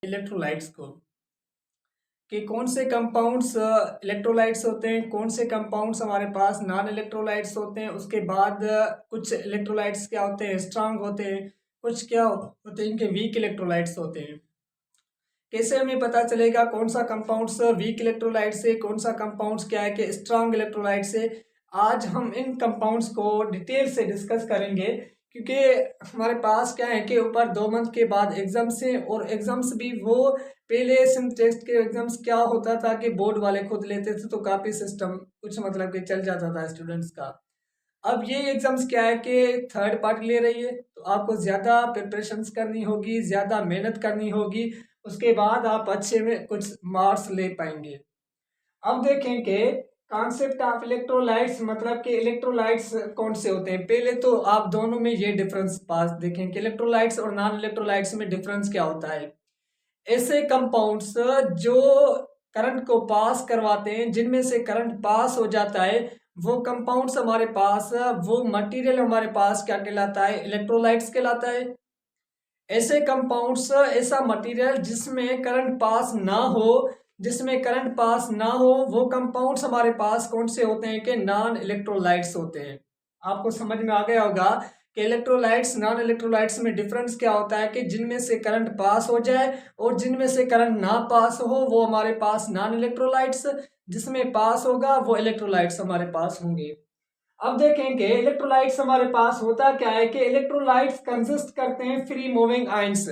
Electrolytes को कि कौन से कंपाउंड्स इलेक्ट्रोलाइट्स होते हैं, कौन से कंपाउंड्स हमारे पास नॉन इलेक्ट्रोलाइट्स होते हैं। उसके बाद कुछ इलेक्ट्रोलाइट्स क्या होते हैं, स्ट्रांग होते हैं, कुछ क्या होते हैं, इनके वीक इलेक्ट्रोलाइट्स होते हैं। कैसे हमें पता चलेगा कौन सा कंपाउंड्स वीक इलेक्ट्रोलाइट से, कौन सा कंपाउंड्स क्या है कि स्ट्रांग इलेक्ट्रोलाइट से। आज हम इन कंपाउंड्स को डिटेल से डिस्कस करेंगे, क्योंकि हमारे पास क्या है कि ऊपर 2 मंथ के बाद एग्जाम्स हैं, और एग्जाम्स भी वो पहले सिम टेस्ट के एग्जाम्स क्या होता था कि बोर्ड वाले खुद लेते थे, तो काफ़ी सिस्टम कुछ मतलब कि चल जाता था स्टूडेंट्स का। अब ये एग्जाम्स क्या है कि थर्ड पार्टी ले रही है, तो आपको ज़्यादा प्रिपरेशंस करनी होगी, ज़्यादा मेहनत करनी होगी, उसके बाद आप अच्छे में कुछ मार्क्स ले पाएंगे। अब देखें कि कॉन्सेप्ट ऑफ इलेक्ट्रोलाइट्स, मतलब कि इलेक्ट्रोलाइट्स कौन से होते हैं। पहले तो आप दोनों में ये डिफरेंस पास देखें कि इलेक्ट्रोलाइट्स और नॉन इलेक्ट्रोलाइट्स में डिफरेंस क्या होता है। ऐसे कंपाउंड्स जो करंट को पास करवाते हैं, जिनमें से करंट पास हो जाता है, वो कंपाउंड्स हमारे पास, वो मटेरियल हमारे पास क्या कहलाता है, इलेक्ट्रोलाइट्स कहलाता है। ऐसे कंपाउंड्स, ऐसा मटेरियल जिसमें करंट पास ना हो, जिसमें करंट पास ना हो, वो कंपाउंड्स हमारे पास कौन से होते हैं कि नॉन इलेक्ट्रोलाइट्स होते हैं। आपको समझ में आ गया होगा कि इलेक्ट्रोलाइट्स नॉन इलेक्ट्रोलाइट्स में डिफरेंस क्या होता है कि जिनमें से करंट पास हो जाए और जिनमें से करंट ना पास हो वो हमारे पास नॉन इलेक्ट्रोलाइट्स, जिसमें पास होगा वो इलेक्ट्रोलाइट्स हमारे पास होंगे। अब देखेंगे इलेक्ट्रोलाइट्स हमारे पास होता क्या है कि इलेक्ट्रोलाइट्स कंसिस्ट करते हैं फ्री मूविंग आयंस।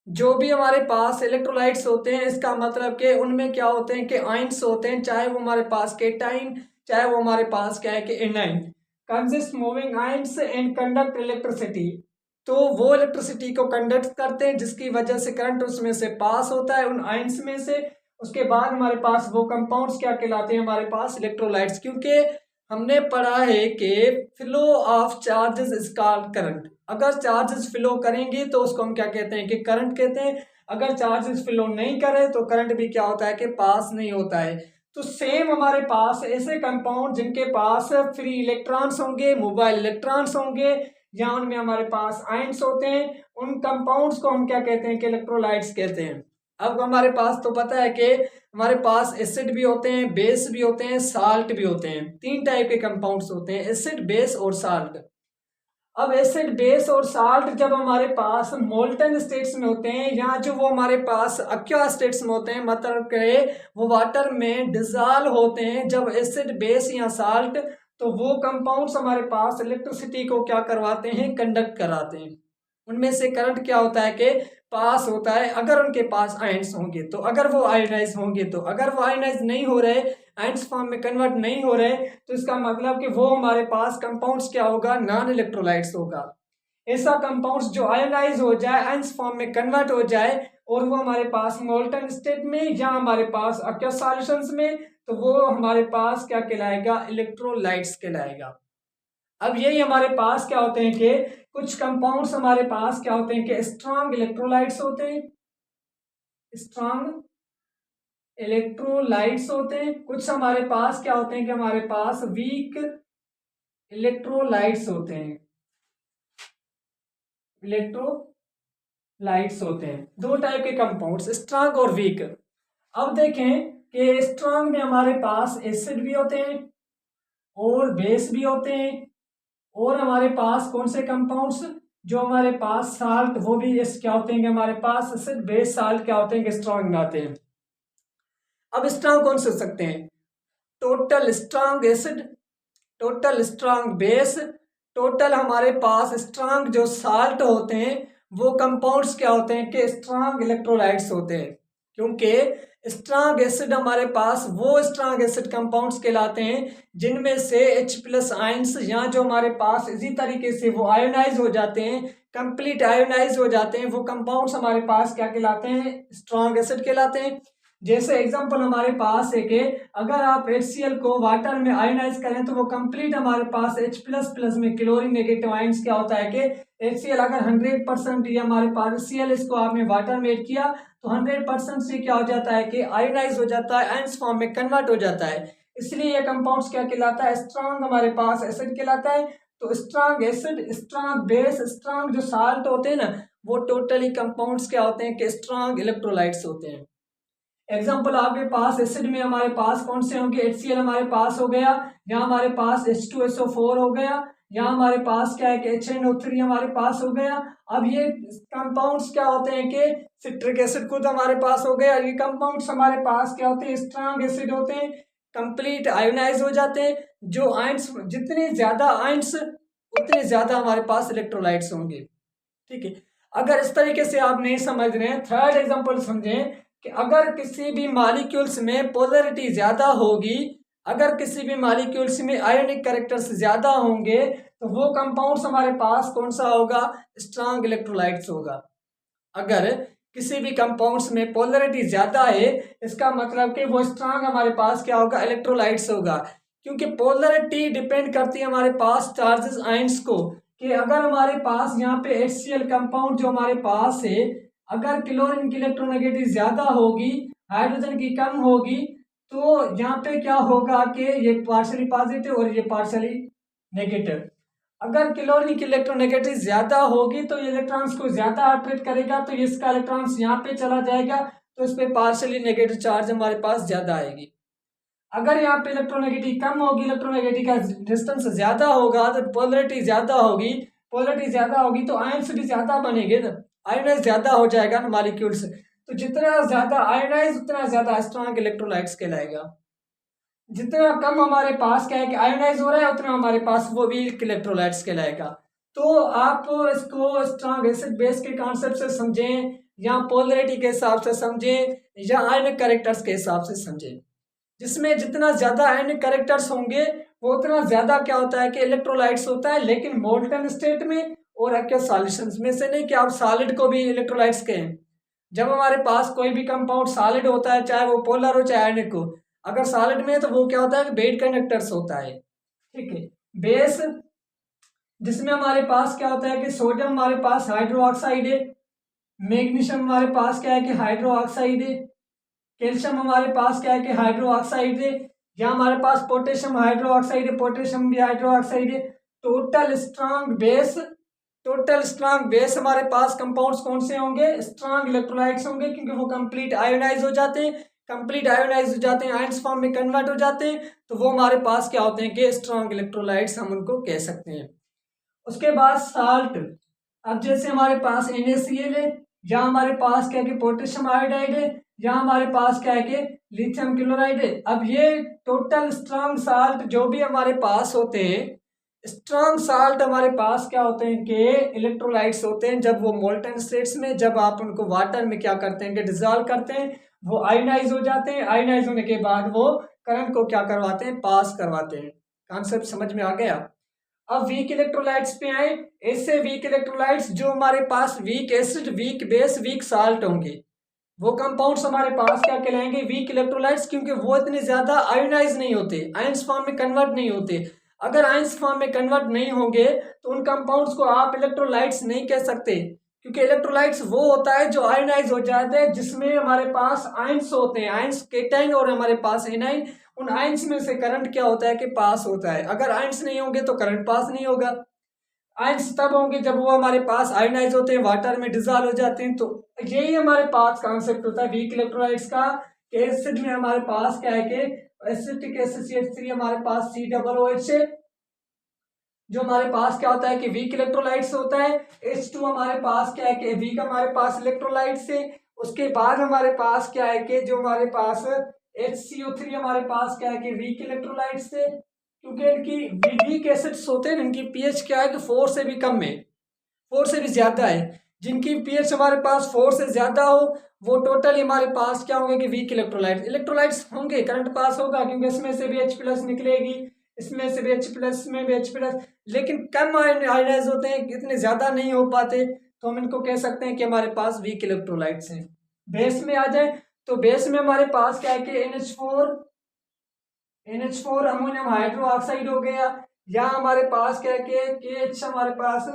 जो भी हमारे पास इलेक्ट्रोलाइट्स होते हैं, इसका मतलब कि उनमें क्या होते हैं कि आयंस होते हैं, चाहे वो हमारे पास केटाइन, चाहे वो हमारे पास क्या है कि A9. Consist moving ions and conduct electricity. तो वो इलेक्ट्रिसिटी को कंडक्ट करते हैं, जिसकी वजह से करंट उसमें से पास होता है उन आयंस में से। उसके बाद हमारे पास वो कंपाउंड्स क्या कहलाते हैं, हमारे पास इलेक्ट्रोलाइट्स। क्योंकि हमने पढ़ा है कि flow of charges is called current. अगर चार्जेस फ्लो करेंगे तो उसको हम क्या कहते हैं कि करंट कहते हैं। अगर चार्जेस फ्लो नहीं करे तो करंट भी क्या होता है कि पास नहीं होता है। तो सेम हमारे पास ऐसे कंपाउंड जिनके पास फ्री इलेक्ट्रॉन्स होंगे, मोबाइल इलेक्ट्रॉन्स होंगे, या उनमें हमारे पास आयंस होते हैं, उन कंपाउंड्स को हम क्या कहते हैं कि इलेक्ट्रोलाइट्स कहते हैं। अब हमारे पास तो पता है कि हमारे पास एसिड भी होते हैं, बेस भी होते हैं, साल्ट भी होते हैं। 3 टाइप के कंपाउंड्स होते हैं, एसिड, बेस और साल्ट। अब एसिड, बेस और साल्ट जब हमारे पास मोल्टन स्टेट्स में होते हैं, या जो वो हमारे पास अक्वा स्टेट्स में होते हैं, मतलब के वो वाटर में डिजॉल्व होते हैं, जब एसिड, बेस या साल्ट, तो वो कंपाउंड्स हमारे पास इलेक्ट्रिसिटी को क्या करवाते हैं, कंडक्ट कराते हैं। उनमें से करंट क्या होता है कि पास होता है, अगर उनके पास आयंस होंगे तो। अगर वो आयोनाइज होंगे तो। अगर वो आयोनाइज नहीं हो रहे, आयंस फॉर्म में कन्वर्ट नहीं हो रहे, तो इसका मतलब कि वो हमारे पास कंपाउंड्स क्या होगा, नॉन इलेक्ट्रोलाइट्स होगा। ऐसा कंपाउंड्स जो आयोनाइज हो जाए, आयंस फॉर्म में कन्वर्ट हो जाए, और वो हमारे पास मोल्टन स्टेट में या हमारे पास aqueous सॉल्यूशंस में, तो वो हमारे पास क्या कहलाएगा, इलेक्ट्रोलाइट्स कहलाएगा। अब यही हमारे पास क्या होते हैं कि कुछ कंपाउंड्स हमारे पास क्या होते हैं कि स्ट्रांग इलेक्ट्रोलाइट्स होते हैं, स्ट्रांग इलेक्ट्रोलाइट्स होते हैं। कुछ हमारे पास क्या होते हैं कि हमारे पास वीक इलेक्ट्रोलाइट्स होते हैं, इलेक्ट्रोलाइट्स होते हैं। 2 टाइप के कंपाउंड्स, स्ट्रांग और वीक। अब देखें कि स्ट्रांग में हमारे पास एसिड भी होते हैं और बेस भी होते हैं, और हमारे पास कौन से कंपाउंड्स, जो हमारे पास साल्ट, वो भी इस क्या होते हैं कि हमारे पास एसिड, बेस, साल्ट क्या होते हैं कि स्ट्रांग में आते हैं। अब स्ट्रांग कौन से हो सकते हैं, total strong acid, total strong base, total हमारे पास स्ट्रांग जो साल्ट होते हैं, वो कंपाउंड्स क्या होते हैं कि स्ट्रांग इलेक्ट्रोलाइट्स होते हैं। क्योंकि स्ट्रांग एसिड हमारे पास वो स्ट्रांग एसिड कंपाउंड्स कहलाते हैं जिनमें से H+ आयंस, या जो हमारे पास इसी तरीके से वो आयोनाइज हो जाते हैं, कंप्लीट आयोनाइज हो जाते हैं, वो कंपाउंड्स हमारे पास क्या कहलाते हैं, स्ट्रांग एसिड कहलाते हैं। जैसे एग्जांपल हमारे पास है कि अगर आप HCl को वाटर में आयोनाइज करें, तो वो कंप्लीट हमारे पास H++ में क्लोरीन नेगेटिव आयंस क्या होता है कि HCl अगर 100% ये हमारे पास Cl, इसको आपने वाटर में ऐड किया तो 100% से क्या हो जाता है कि आयोनाइज हो जाता है, आयंस फॉर्म में कन्वर्ट हो जाता है। इसलिए ये कंपाउंड्स क्या कहलाता है, स्ट्रांग हमारे पास एसिड कहलाता है। तो strong acid, strong base, strong जो साल्ट होते हैं ना, वो टोटली कंपाउंड्स क्या होते हैं कि स्ट्रांग इलेक्ट्रोलाइट्स होते हैं। एग्जाम्पल आपके पास एसिड में हमारे पास कौन से होंगे, HCl हमारे पास हो गया, यहाँ हमारे पास H2SO4 हो गया, यहाँ हमारे पास क्या है कि HNO3 हमारे पास हो गया। अब ये कंपाउंड्स क्या होते हैं कि सिट्रिक एसिड खुद हमारे पास हो गया। ये कंपाउंड्स हमारे पास क्या होते हैं, स्ट्रांग एसिड होते हैं, कंप्लीट आयोनाइज हो जाते हैं। जो आयंस, जितने ज्यादा आयंस उतने ज्यादा हमारे पास इलेक्ट्रोलाइट्स होंगे। ठीक है, अगर इस तरीके से आप नहीं समझ रहे हैं, थर्ड एग्जांपल समझें कि अगर किसी भी मॉलिक्यूल्स में पोलैरिटी ज्यादा होगी, अगर किसी भी मॉलिक्यूल्स में आयोनिक कैरेक्टर्स ज्यादा होंगे, तो वो कंपाउंड्स हमारे पास कौन सा होगा, स्ट्रांग इलेक्ट्रोलाइट्स होगा। अगर किसी भी कंपाउंड्स में पोलैरिटी ज्यादा है, इसका मतलब कि वो स्ट्रांग हमारे पास क्या होगा, इलेक्ट्रोलाइट्स होगा। क्योंकि पोलैरिटी डिपेंड करती है हमारे पास चार्जेस आयंस को, कि अगर हमारे पास यहाँ पे HCl कंपाउंड जो हमारे पास है, अगर क्लोरीन की इलेक्ट्रोनेगेटिव ज्यादा होगी, हाइड्रोजन की कम होगी, तो यहाँ पे क्या होगा कि ये पार्शली पॉजिटिव और ये पार्शली नेगेटिव। अगर क्लोरीन की इलेक्ट्रोनेगेटिव ज्यादा होगी तो ये इलेक्ट्रॉन्स को ज्यादा अट्रैक्ट करेगा, तो इसका इलेक्ट्रॉन्स यहाँ पे चला जाएगा, तो इस पे पार्शियली नेगेटिव चार्ज हमारे पास ज्यादा आएगी। अगर यहाँ पे इलेक्ट्रोनेगेटिव कम होगी, इलेक्ट्रोनेगेटिव का डिस्टेंस ज्यादा होगा, तो पोलैरिटी ज्यादा होगी, पोलैरिटी ज्यादा होगी तो आयंस भी ज्यादा बनेंगे ना, आयोनाइज ज्यादा हो जाएगा ना मॉलिक्यूल्स। तो जितना ज्यादा आयोनाइज उतना ज्यादा स्ट्रॉन्ग इलेक्ट्रोलाइट्स कहलाएगा। जितना कम हमारे पास क्या है कि आयोनाइज हो रहा है, उतना हमारे पास वो वीक इलेक्ट्रोलाइट्स कहलाएगा। तो आप इसको स्ट्रॉन्ग एसिड बेस के कॉन्सेप्ट से समझें, या पोलैरिटी के हिसाब से समझें, या आयनिक कैरेक्टर्स के हिसाब से समझें। जिसमें जितना ज्यादा आयनिक कैरेक्टर्स होंगे वो उतना ज्यादा क्या होता है कि इलेक्ट्रोलाइट्स होता है, लेकिन मोल्टन स्टेट में और एक्वस सॉल्यूशंस में से नहीं कि आप सॉलिड को भी इलेक्ट्रोलाइट्स कहें। जब हमारे पास कोई भी कंपाउंड सॉलिड होता है, चाहे वो पोलर हो चाहे आयनिक हो, अगर सॉलिड में है तो वो क्या होता है कि बेड कंडक्टर्स होता है। ठीक है, बेस जिसमें हमारे पास क्या होता है कि सोडियम हमारे पास हाइड्रो ऑक्साइड है, मैग्नीशियम हमारे पास क्या है कि हाइड्रो ऑक्साइड है, कैल्शियम हमारे पास क्या है कि हाइड्रो ऑक्साइड है, या हमारे पास पोटेशियम हाइड्रो ऑक्साइड है, पोटेशियम भी हाइड्रो ऑक्साइड है। Total strong base, total strong base हमारे पास कंपाउंड्स कौन से होंगे, स्ट्रांग इलेक्ट्रोलाइट्स होंगे, क्योंकि वो कंप्लीट आयोनाइज हो जाते हैं, कंप्लीट आयोनाइज हो जाते हैं, आयंस फॉर्म में कन्वर्ट हो जाते हैं, तो वो हमारे पास क्या होते हैं कि स्ट्रांग इलेक्ट्रोलाइट्स हम उनको कह सकते हैं। उसके बाद साल्ट, अब जैसे हमारे पास NaCl है, या हमारे पास क्या है कि पोटेशियम आयोडाइड है, या हमारे पास क्या है कि लिथियम क्लोराइड है। अब ये टोटल स्ट्रांग साल्ट जो भी हमारे पास होते हैं, स्ट्रांग साल्ट हमारे पास क्या होते हैं कि इलेक्ट्रोलाइट्स होते हैं। जब वो मोल्टन स्टेट्स में, जब आप उनको वाटर में क्या करते हैं कि डिजॉल्व करते हैं, वो आयोनाइज हो जाते हैं। आयोनाइज होने के बाद वो करंट को क्या करवाते हैं, पास करवाते हैं। कॉन्सेप्ट समझ में आ गया। अब वीक इलेक्ट्रोलाइट्स पे आए। ऐसे वीक इलेक्ट्रोलाइट्स जो हमारे पास weak acid, weak base, weak salt होंगे, वो कंपाउंड्स हमारे पास क्या कहलाएंगे, वीक इलेक्ट्रोलाइट्स, क्योंकि वो इतने ज्यादा आयोनाइज नहीं होते, आयंस फॉर्म में कन्वर्ट नहीं होते। अगर आयंस फॉर्म में कन्वर्ट नहीं होंगे तो उन कंपाउंड्स को आप इलेक्ट्रोलाइट्स नहीं कह सकते, क्योंकि इलेक्ट्रोलाइट्स वो होता है जो आयोनाइज हो जाते हैं, जिसमें हमारे पास आयंस होते हैं, आयंस केटाइन और हमारे पास एनाइन। उन आयंस में से करंट क्या होता है कि पास होता है। अगर आयंस नहीं होंगे तो करंट पास नहीं होगा। आयंस तब होंगे जब वो हमारे पास आयोनाइज होते हैं, वाटर में डिजॉल्व हो जाते हैं। तो यही हमारे पास कॉन्सेप्ट होता है वीक इलेक्ट्रोलाइट्स का। एसिड में हमारे पास क्या है कि एसिटिक एसोसिएट हमारे पास COOH है, जो हमारे पास क्या होता है कि वीक इलेक्ट्रोलाइट्स होता है। H2 हमारे पास क्या है कि वीक हमारे पास इलेक्ट्रोलाइट्स है। उसके बाद हमारे पास क्या है कि जो हमारे पास HCO3 हमारे पास क्या है कि वीक इलेक्ट्रोलाइट्स है, क्योंकि इनकी वीक एसिड्स होते हैं, इनकी पीएच क्या है कि 4 से भी कम है, 4 से भी ज्यादा है। जिनकी पीएच हमारे पास 4 से ज्यादा हो वो टोटली हमारे पास क्या होंगे कि वीक इलेक्ट्रोलाइट्स होंगे, करंट पास होगा, क्योंकि इसमें से भी H+ निकलेगी, इसमें से भी H+ में भी H+, लेकिन कम आयोनाइज होते हैं, इतने ज्यादा नहीं हो पाते, तो हम इनको कह सकते हैं कि हमारे पास वीक इलेक्ट्रोलाइट्स हैं। बेस में आ जाए तो बेस में हमारे पास क्या है कि NH4 अमोनियम हाइड्रो ऑक्साइड हो गया, या हमारे पास क्या है कि KH हमारे पास,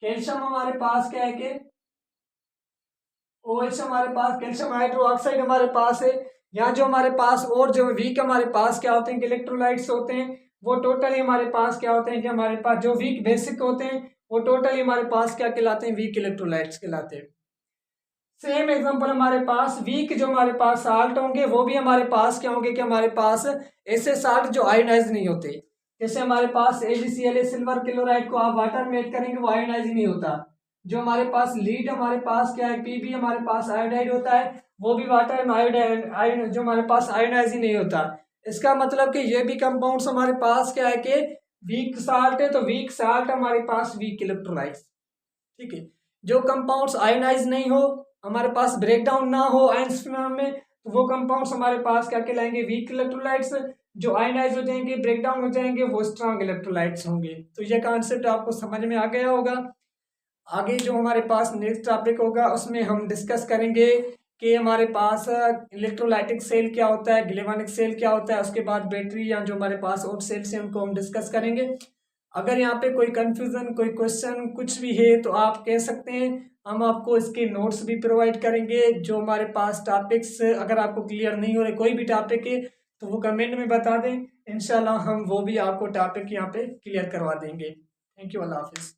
कैल्शियम हमारे पास क्या है कि OH हमारे पास, कैल्शियम हाइड्रो ऑक्साइड हमारे पास है। यहाँ जो हमारे पास और जो वीक हमारे पास क्या होते हैं कि इलेक्ट्रोलाइट्स होते हैं, वो टोटली हमारे पास क्या होते हैं कि हमारे पास जो वीक बेसिक होते हैं वो टोटली हमारे पास क्या कहलाते हैं, वीक इलेक्ट्रोलाइट्स कहलाते हैं। सेम एग्जांपल हमारे पास वीक जो हमारे पास साल्ट होंगे वो भी हमारे पास क्या होंगे कि हमारे पास ऐसे साल्ट जो आयोनाइज नहीं होते। जैसे हमारे पास AgCl सिल्वर क्लोराइड को आप वाटर में ऐड करेंगे वो आयोनाइज नहीं होता। जो हमारे पास लीड हमारे पास क्या है, Pb हमारे पास आयोडाइड होता है, वो भी वाटर में आयोडाइड जो हमारे पास आयोनाइज ही नहीं होता। इसका मतलब कि ये भी कंपाउंड्स हमारे पास क्या है कि वीक साल्ट है, तो वीक साल्ट हमारे पास वीक इलेक्ट्रोलाइट्स। ठीक है, जो कंपाउंड्स आयोनाइज नहीं हो, हमारे पास ब्रेकडाउन ना हो आयंस फॉर्म में, तो वो कंपाउंड्स हमारे पास क्या कहलाएंगे, वीक इलेक्ट्रोलाइट्स। जो आयनाइज हो जाएंगे, ब्रेकडाउन हो जाएंगे, वो स्ट्रांग इलेक्ट्रोलाइट्स होंगे। तो ये कॉन्सेप्ट आपको समझ में आ गया होगा। आगे जो हमारे पास नेक्स्ट टॉपिक होगा उसमें हम डिस्कस करेंगे कि हमारे पास इलेक्ट्रोलाइटिक सेल क्या होता है, गैल्वेनिक सेल क्या होता है, उसके बाद बैटरी या जो हमारे पास और सेल्स हैं उनको हम डिस्कस करेंगे। अगर यहाँ पे कोई कंफ्यूजन, कोई क्वेश्चन कुछ भी है तो आप कह सकते हैं, हम आपको इसके नोट्स भी प्रोवाइड करेंगे। जो हमारे पास टॉपिक्स अगर आपको क्लियर नहीं हो रहे कोई भी टॉपिक है तो वो कमेंट में बता दें, इंशाल्लाह हम वो भी आपको टॉपिक यहाँ पे क्लियर करवा देंगे। थैंक यू, अल्लाह हाफिज़।